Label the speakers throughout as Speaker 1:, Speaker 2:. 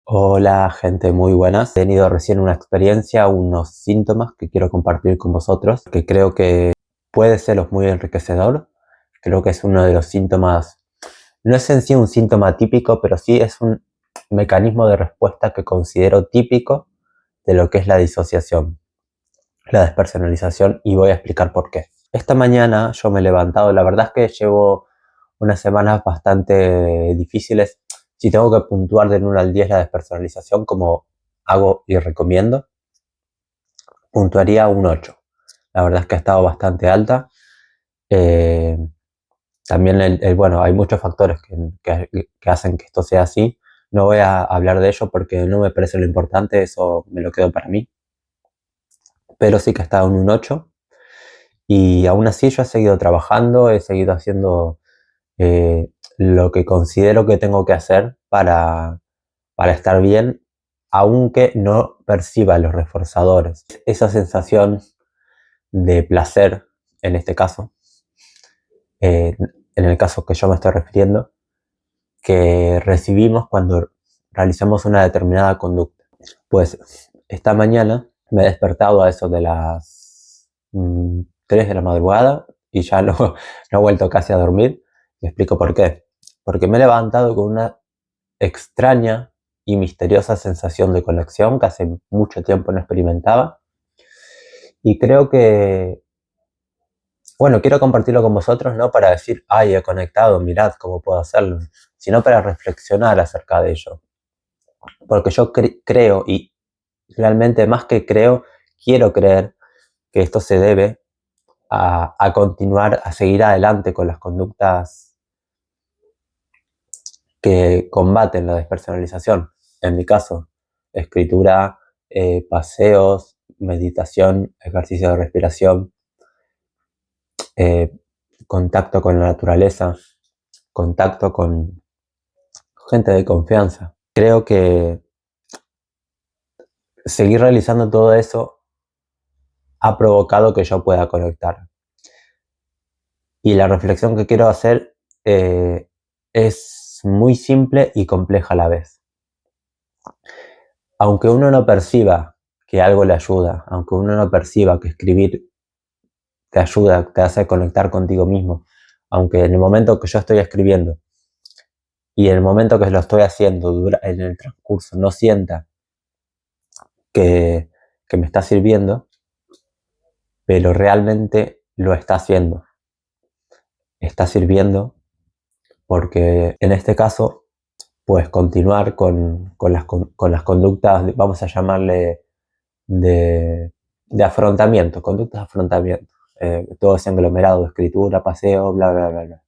Speaker 1: Hola gente, muy buenas. He tenido recién una experiencia, unos síntomas que quiero compartir con vosotros, que creo que puede seros muy enriquecedor. Creo que es uno de los síntomas, no es en sí un síntoma típico, pero sí es un mecanismo de respuesta que considero típico de lo que es la disociación, la despersonalización, y voy a explicar por qué. Esta mañana yo me he levantado, la verdad es que llevo unas semanas bastante difíciles. Si tengo que puntuar del 1 al 10 la despersonalización, como hago y recomiendo, puntuaría un 8. La verdad es que ha estado bastante alta. Eh, También, bueno, hay muchos factores que hacen que esto sea así. No voy a hablar de ello porque no me parece lo importante, eso me lo quedo para mí. Pero sí que ha estado en un 8. Y aún así yo he seguido trabajando, he seguido haciendo eh, lo que considero que tengo que hacer para estar bien, aunque no perciba los reforzadores. Esa sensación de placer, en este caso, en el caso que yo me estoy refiriendo, que recibimos cuando realizamos una determinada conducta. Pues esta mañana me he despertado a eso de las 3 de la madrugada y ya no he vuelto casi a dormir. Me explico por qué. Porque me he levantado con una extraña y misteriosa sensación de conexión que hace mucho tiempo no experimentaba. Y creo que, bueno, quiero compartirlo con vosotros, no para decir, ay, he conectado, mirad cómo puedo hacerlo, sino para reflexionar acerca de ello. Porque yo creo, y realmente más que creo, quiero creer que esto se debe a continuar, a seguir adelante con las conductas que combaten la despersonalización. En mi caso, escritura, paseos, meditación, ejercicio de respiración, eh, contacto con la naturaleza, contacto con gente de confianza. Creo que seguir realizando todo eso ha provocado que yo pueda conectar. Y la reflexión que quiero hacer es muy simple y compleja a la vez. Aunque uno no perciba que algo le ayuda, aunque uno no perciba que escribir te ayuda, te hace conectar contigo mismo, aunque en el momento que yo estoy escribiendo y en el momento que lo estoy haciendo en el transcurso no sienta que, que me está sirviendo, pero realmente lo está haciendo. Está sirviendo porque en este caso, pues continuar con las conductas, vamos a llamarle de afrontamiento, conductas de afrontamiento. Todo ese englomerado de escritura, paseo, bla, bla, bla, bla.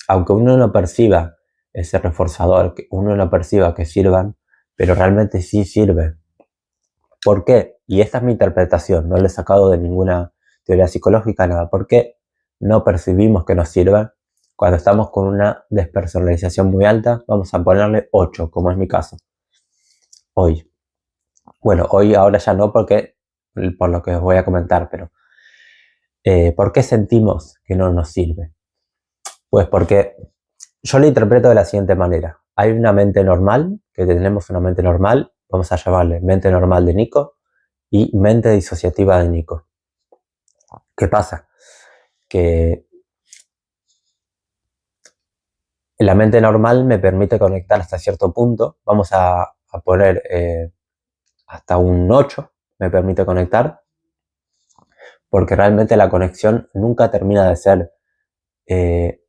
Speaker 1: Aunque uno no perciba ese reforzador, que uno no perciba que sirvan, pero realmente sí sirven. ¿Por qué? Y esta es mi interpretación, no lo he sacado de ninguna teoría psicológica, nada. ¿Por qué no percibimos que nos sirvan? Cuando estamos con una despersonalización muy alta, vamos a ponerle 8, como es mi caso. Hoy. Bueno, hoy ahora ya no porque, por lo que os voy a comentar, pero ¿por qué sentimos que no nos sirve? Pues porque yo lo interpreto de la siguiente manera. Hay una mente normal, que tenemos una mente normal, vamos a llamarle mente normal de Nico y mente disociativa de Nico. ¿Qué pasa? Que la mente normal me permite conectar hasta cierto punto, vamos a poner hasta un 8, me permite conectar, porque realmente la conexión nunca termina de ser eh,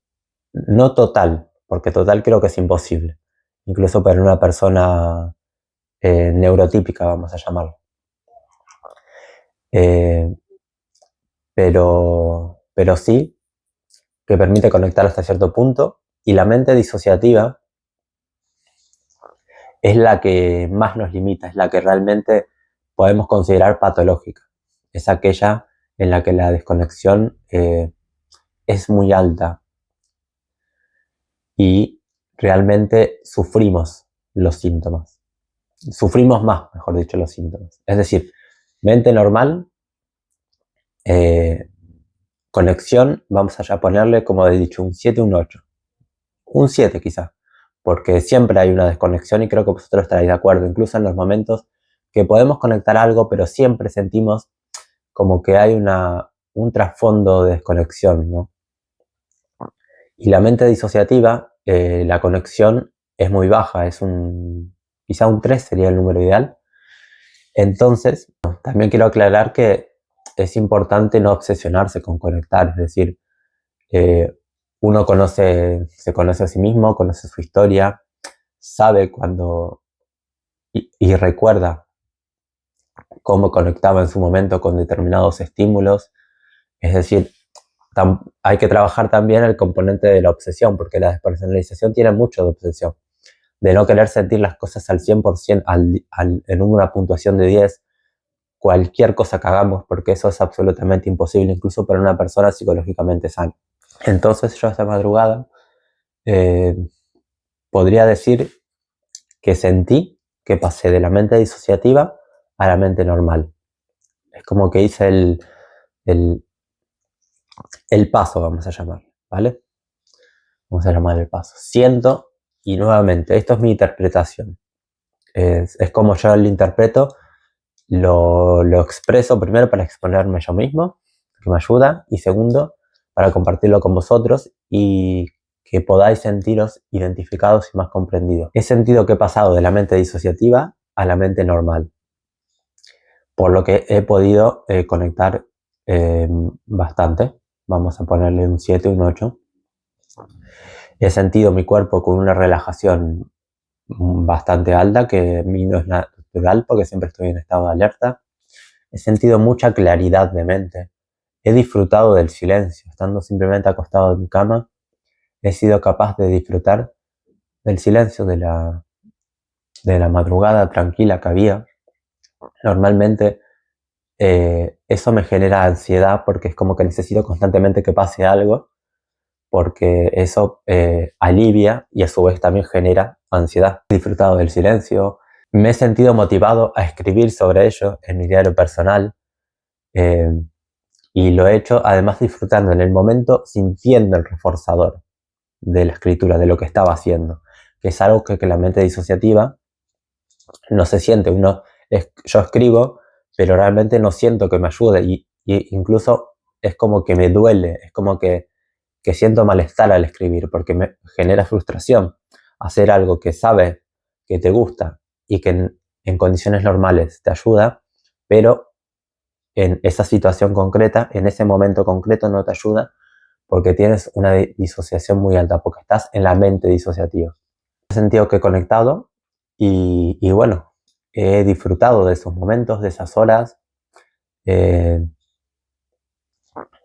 Speaker 1: no total, porque total creo que es imposible, incluso para una persona neurotípica, vamos a llamarlo. Eh, pero sí que permite conectar hasta cierto punto, y la mente disociativa es la que más nos limita, es la que realmente podemos considerar patológica. Es aquella en la que la desconexión es muy alta y realmente sufrimos los síntomas. Sufrimos más, mejor dicho, los síntomas. Es decir, mente normal, eh, conexión, vamos a ya ponerle, como he dicho, un 7, un 8. Un 7 quizás. porque siempre hay una desconexión y creo que vosotros estaréis de acuerdo, incluso en los momentos que podemos conectar algo, pero siempre sentimos como que hay un trasfondo de desconexión, ¿no? Y la mente disociativa, la conexión es muy baja, quizá un 3 sería el número ideal. Entonces, también quiero aclarar que es importante no obsesionarse con conectar, es decir, uno se conoce a sí mismo, conoce su historia, sabe cuando y recuerda cómo conectaba en su momento con determinados estímulos. Es decir, hay que trabajar también el componente de la obsesión, porque la despersonalización tiene mucho de obsesión, de no querer sentir las cosas al 100%, en una puntuación de 10, cualquier cosa que hagamos, porque eso es absolutamente imposible, incluso para una persona psicológicamente sana. Entonces yo esta madrugada podría decir que sentí que pasé de la mente disociativa a la mente normal. Es como que hice el paso, vamos a llamar, ¿vale? Vamos a llamar el paso. Siento, y nuevamente, esto es mi interpretación. Es como yo lo interpreto, lo expreso primero para exponerme yo mismo, que me ayuda, y segundo, para compartirlo con vosotros y que podáis sentiros identificados y más comprendidos. He sentido que he pasado de la mente disociativa a la mente normal, por lo que he podido conectar bastante. Vamos a ponerle un 7, un 8. He sentido mi cuerpo con una relajación bastante alta, que a mí no es natural porque siempre estoy en estado de alerta. He sentido mucha claridad de mente. He disfrutado del silencio. Estando simplemente acostado en mi cama, he sido capaz de disfrutar del silencio de la madrugada tranquila que había. Normalmente eso me genera ansiedad porque es como que necesito constantemente que pase algo, porque eso alivia y a su vez también genera ansiedad. He disfrutado del silencio, me he sentido motivado a escribir sobre ello en mi diario personal y lo he hecho además disfrutando en el momento, sintiendo el reforzador de la escritura, de lo que estaba haciendo, que es algo que la mente disociativa no se siente. Yo escribo, pero realmente no siento que me ayude y incluso es como que me duele, es como que siento malestar al escribir porque me genera frustración hacer algo que sabes que te gusta y que en condiciones normales te ayuda, pero en esa situación concreta, en ese momento concreto no te ayuda porque tienes una disociación muy alta, porque estás en la mente disociativa. He sentido que he conectado y bueno, he disfrutado de esos momentos, de esas horas.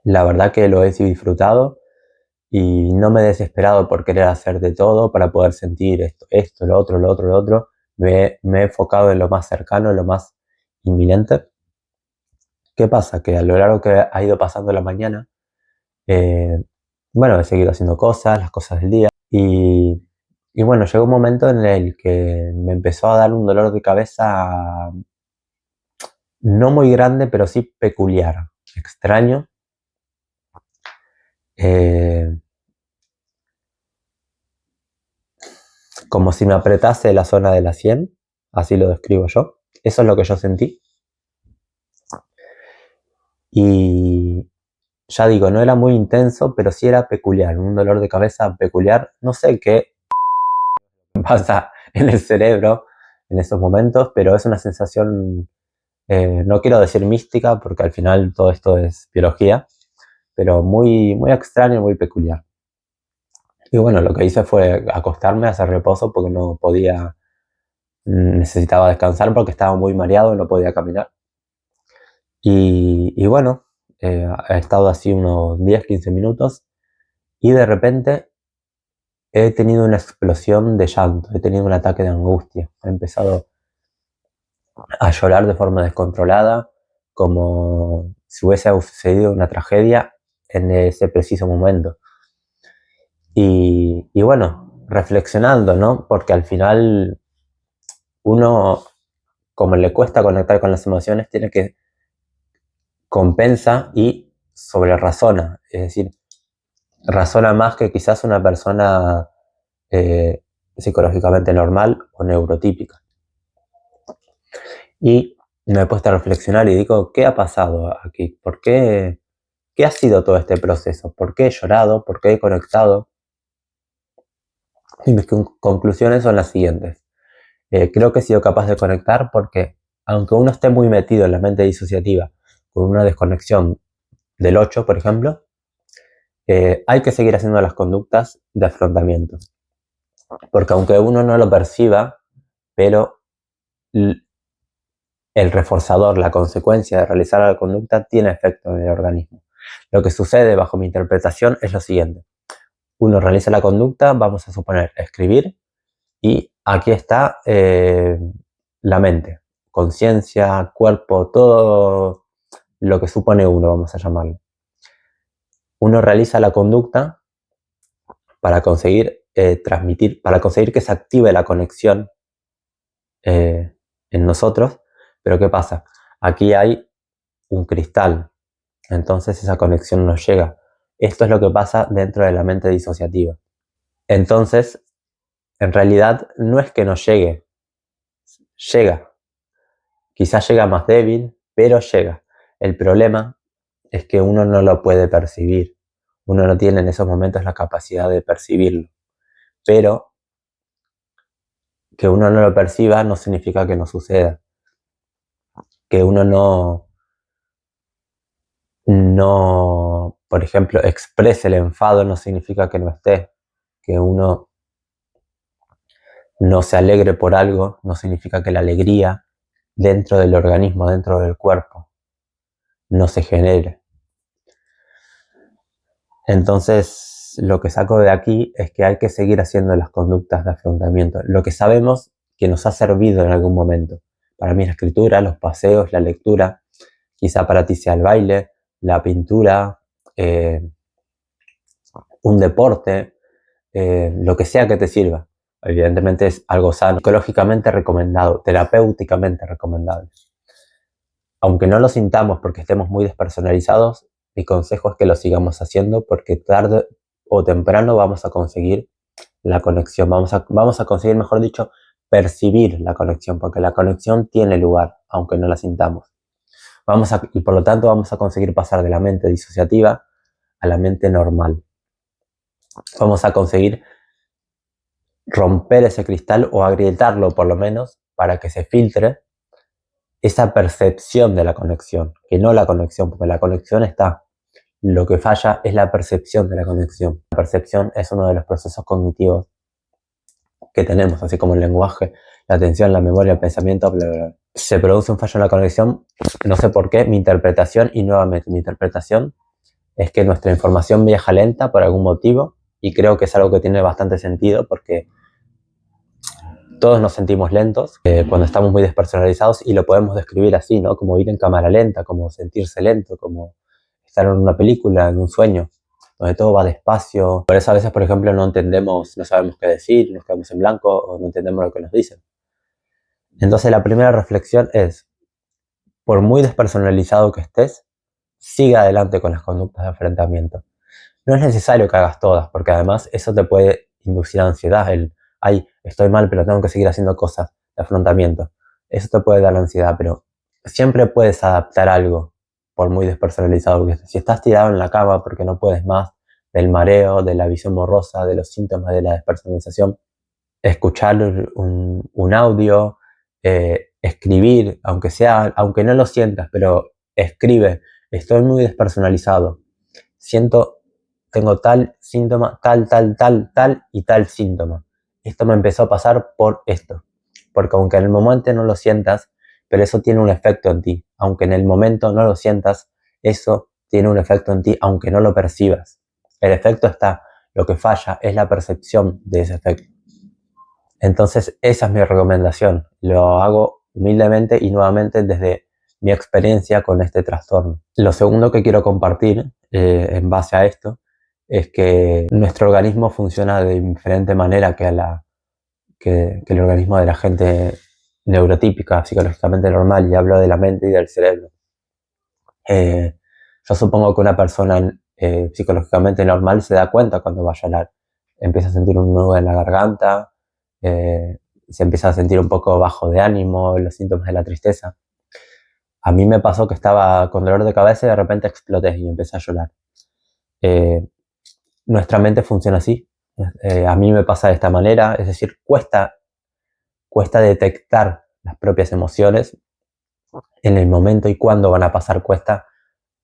Speaker 1: La verdad que lo he disfrutado y no me he desesperado por querer hacer de todo para poder sentir esto, lo otro, lo otro, lo otro. Me he enfocado en lo más cercano, en lo más inminente. ¿Qué pasa? Que a lo largo que ha ido pasando la mañana, bueno, he seguido haciendo cosas, las cosas del día, y bueno, llegó un momento en el que me empezó a dar un dolor de cabeza no muy grande, pero sí peculiar, extraño. Eh, Como si me apretase la zona de la sien, así lo describo yo. Eso es lo que yo sentí. Y ya digo, no era muy intenso, pero sí era peculiar, un dolor de cabeza peculiar. No sé qué pasa en el cerebro en esos momentos, pero es una sensación, no quiero decir mística, porque al final todo esto es biología, pero muy, muy extraño, muy peculiar. Y bueno, lo que hice fue acostarme, hacer reposo, porque no podía, necesitaba descansar porque estaba muy mareado y no podía caminar. Y bueno, he estado así unos 10, 15 minutos y de repente he tenido una explosión de llanto, he tenido un ataque de angustia. He empezado a llorar de forma descontrolada, como si hubiese sucedido una tragedia en ese preciso momento. Y bueno, reflexionando, ¿no? Porque al final uno, como le cuesta conectar con las emociones, tiene que compensa y sobre razona. Es decir, razona más que quizás una persona psicológicamente normal o neurotípica. Y me he puesto a reflexionar y digo, ¿qué ha pasado aquí? ¿Qué ha sido todo este proceso? ¿Por qué he llorado? ¿Por qué he conectado? Y mis conclusiones son las siguientes. Creo que he sido capaz de conectar porque, aunque uno esté muy metido en la mente disociativa, con una desconexión del 8, por ejemplo, hay que seguir haciendo las conductas de afrontamiento. Porque aunque uno no lo perciba, pero el reforzador, la consecuencia de realizar la conducta tiene efecto en el organismo. Lo que sucede bajo mi interpretación es lo siguiente. Uno realiza la conducta, vamos a suponer escribir, y aquí está la mente, conciencia, cuerpo, todo lo que supone uno, vamos a llamarlo. Uno realiza la conducta para conseguir transmitir, para conseguir que se active la conexión en nosotros, pero ¿qué pasa? Aquí hay un cristal, entonces esa conexión no llega. Esto es lo que pasa dentro de la mente disociativa. Entonces, en realidad no es que no llegue, llega. Quizás llega más débil, pero llega. El problema es que uno no lo puede percibir. Uno no tiene en esos momentos la capacidad de percibirlo. Pero que uno no lo perciba no significa que no suceda. Que uno no, por ejemplo, exprese el enfado no significa que no esté. Que uno no se alegre por algo no significa que la alegría dentro del organismo, dentro del cuerpo, no se genere. Entonces, lo que saco de aquí es que hay que seguir haciendo las conductas de afrontamiento. Lo que sabemos que nos ha servido en algún momento. Para mí la escritura, los paseos, la lectura, quizá para ti sea el baile, la pintura, un deporte, lo que sea que te sirva. Evidentemente es algo sano, psicológicamente recomendado, terapéuticamente recomendable. Aunque no lo sintamos porque estemos muy despersonalizados, mi consejo es que lo sigamos haciendo porque tarde o temprano vamos a conseguir la conexión, vamos a conseguir, mejor dicho, percibir la conexión, porque la conexión tiene lugar, aunque no la sintamos. Y por lo tanto vamos a conseguir pasar de la mente disociativa a la mente normal. Vamos a conseguir romper ese cristal o agrietarlo por lo menos para que se filtre esa percepción de la conexión, que no la conexión, porque la conexión está. Lo que falla es la percepción de la conexión. La percepción es uno de los procesos cognitivos que tenemos, así como el lenguaje, la atención, la memoria, el pensamiento, bla, bla, bla. Se produce un fallo en la conexión, no sé por qué, mi interpretación, y nuevamente mi interpretación es que nuestra información viaja lenta por algún motivo, y creo que es algo que tiene bastante sentido porque todos nos sentimos lentos cuando estamos muy despersonalizados y lo podemos describir así, ¿no? Como ir en cámara lenta, como sentirse lento, como estar en una película, en un sueño, donde todo va despacio. Por eso a veces, por ejemplo, no entendemos, no sabemos qué decir, nos quedamos en blanco o no entendemos lo que nos dicen. Entonces la primera reflexión es, por muy despersonalizado que estés, sigue adelante con las conductas de enfrentamiento. No es necesario que hagas todas, porque además eso te puede inducir a ansiedad, ay, estoy mal, pero tengo que seguir haciendo cosas de afrontamiento. Eso te puede dar ansiedad, pero siempre puedes adaptar algo, por muy despersonalizado que estés. Si estás tirado en la cama porque no puedes más del mareo, de la visión borrosa, de los síntomas de la despersonalización, escuchar un audio, escribir, aunque no lo sientas, pero escribe, estoy muy despersonalizado, tengo tal síntoma, tal y tal síntoma. Esto me empezó a pasar por esto. Porque aunque en el momento no lo sientas, pero eso tiene un efecto en ti. Aunque en el momento no lo sientas, eso tiene un efecto en ti, aunque no lo percibas. El efecto está, lo que falla es la percepción de ese efecto. Entonces, esa es mi recomendación. Lo hago humildemente y nuevamente desde mi experiencia con este trastorno. Lo segundo que quiero compartir en base a esto es que nuestro organismo funciona de diferente manera que el organismo de la gente neurotípica, psicológicamente normal, y hablo de la mente y del cerebro. Yo supongo que una persona psicológicamente normal se da cuenta cuando va a llorar. Empieza a sentir un nudo en la garganta, se empieza a sentir un poco bajo de ánimo, los síntomas de la tristeza. A mí me pasó que estaba con dolor de cabeza y de repente exploté y empecé a llorar. Nuestra mente funciona así. A mí me pasa de esta manera, es decir, cuesta detectar las propias emociones en el momento y cuándo van a pasar, cuesta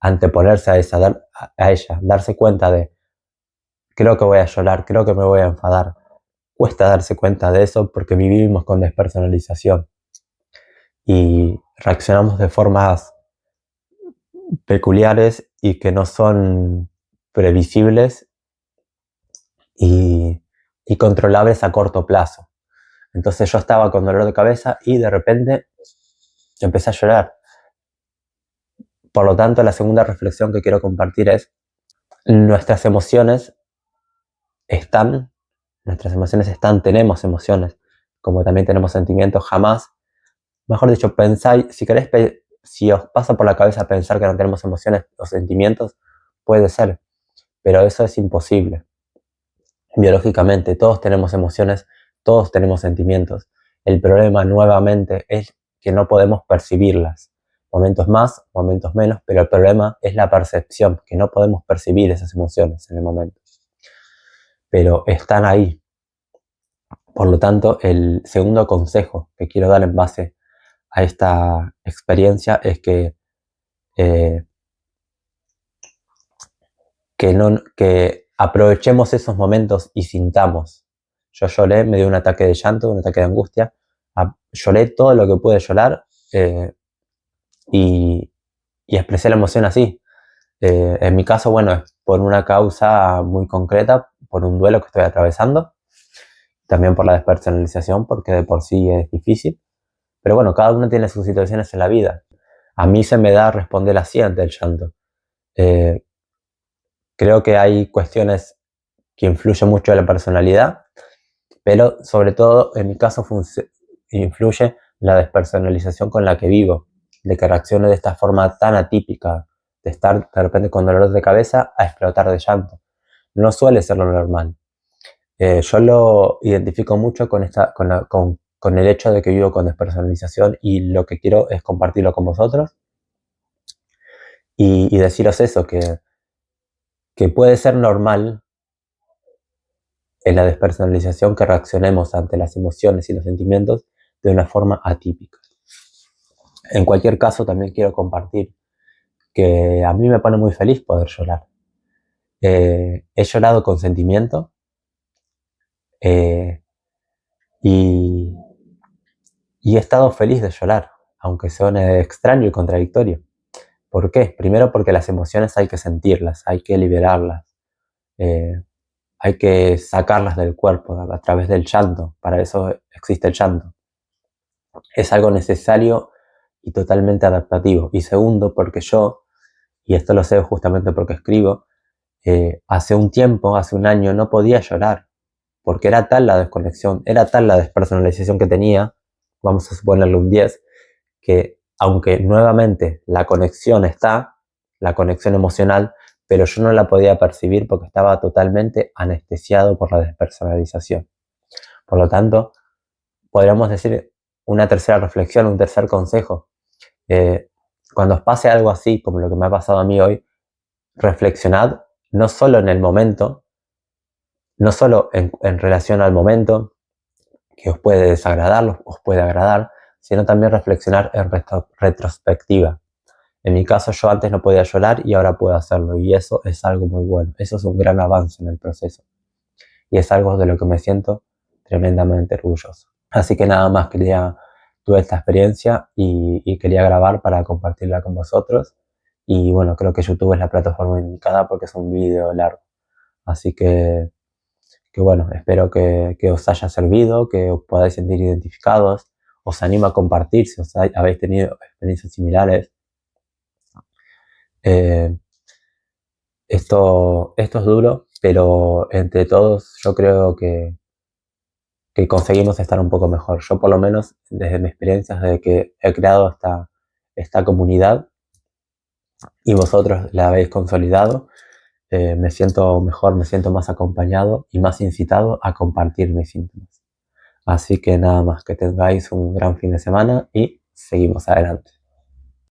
Speaker 1: anteponerse a ella, darse cuenta de, creo que voy a llorar, creo que me voy a enfadar. Cuesta darse cuenta de eso porque vivimos con despersonalización y reaccionamos de formas peculiares y que no son previsibles y controlables a corto plazo. Entonces yo estaba con dolor de cabeza y de repente empecé a llorar. Por lo tanto, la segunda reflexión que quiero compartir es, nuestras emociones están, tenemos emociones, como también tenemos sentimientos. Jamás, mejor dicho, pensáis, si os pasa por la cabeza pensar que no tenemos emociones o sentimientos, puede ser, pero eso es imposible. Biológicamente, todos tenemos emociones, todos tenemos sentimientos. El problema, nuevamente, es que no podemos percibirlas. Momentos más, momentos menos, pero el problema es la percepción, que no podemos percibir esas emociones en el momento. Pero están ahí. Por lo tanto, el segundo consejo que quiero dar en base a esta experiencia es que aprovechemos esos momentos y sintamos. Yo lloré, me dio un ataque de llanto, un ataque de angustia, lloré todo lo que pude llorar y expresé la emoción así. En mi caso, bueno, es por una causa muy concreta, por un duelo que estoy atravesando, también por la despersonalización, porque de por sí es difícil. Pero bueno, cada uno tiene sus situaciones en la vida. A mí se me da responder así ante el llanto. Creo que hay cuestiones que influyen mucho en la personalidad, pero sobre todo en mi caso influye la despersonalización con la que vivo, de que reaccione de esta forma tan atípica, de estar de repente con dolor de cabeza a explotar de llanto. No suele ser lo normal. Yo lo identifico mucho con el hecho de que vivo con despersonalización y lo que quiero es compartirlo con vosotros y deciros eso, que puede ser normal en la despersonalización que reaccionemos ante las emociones y los sentimientos de una forma atípica. En cualquier caso, también quiero compartir que a mí me pone muy feliz poder llorar. He llorado con sentimiento eh, y he estado feliz de llorar, aunque suene extraño y contradictorio. ¿Por qué? Primero porque las emociones hay que sentirlas, hay que liberarlas, hay que sacarlas del cuerpo a través del llanto, para eso existe el llanto. Es algo necesario y totalmente adaptativo. Y segundo, porque yo, y esto lo sé justamente porque escribo, hace un tiempo, hace un año, no podía llorar, porque era tal la desconexión, era tal la despersonalización que tenía, vamos a suponerle un 10, que aunque nuevamente la conexión está, la conexión emocional, pero yo no la podía percibir porque estaba totalmente anestesiado por la despersonalización. Por lo tanto, podríamos decir una tercera reflexión, un tercer consejo. Cuando os pase algo así, como lo que me ha pasado a mí hoy, reflexionad no solo en el momento, no solo en relación al momento, que os puede desagradar, os puede agradar, sino también reflexionar en retrospectiva. En mi caso, yo antes no podía llorar y ahora puedo hacerlo, y eso es algo muy bueno. Eso es un gran avance en el proceso. Y es algo de lo que me siento tremendamente orgulloso. Así que nada más, tuve esta experiencia y quería grabar para compartirla con vosotros. Y bueno, creo que YouTube es la plataforma indicada porque es un video largo. Así que bueno, espero que os haya servido, que os podáis sentir identificados. Os animo a compartir si habéis tenido experiencias similares. Esto es duro, pero entre todos yo creo que conseguimos estar un poco mejor. Yo por lo menos, desde mi experiencia, desde que he creado esta comunidad y vosotros la habéis consolidado, me siento mejor, me siento más acompañado y más incitado a compartir mis síntomas. Así que nada más, que tengáis un gran fin de semana y seguimos adelante.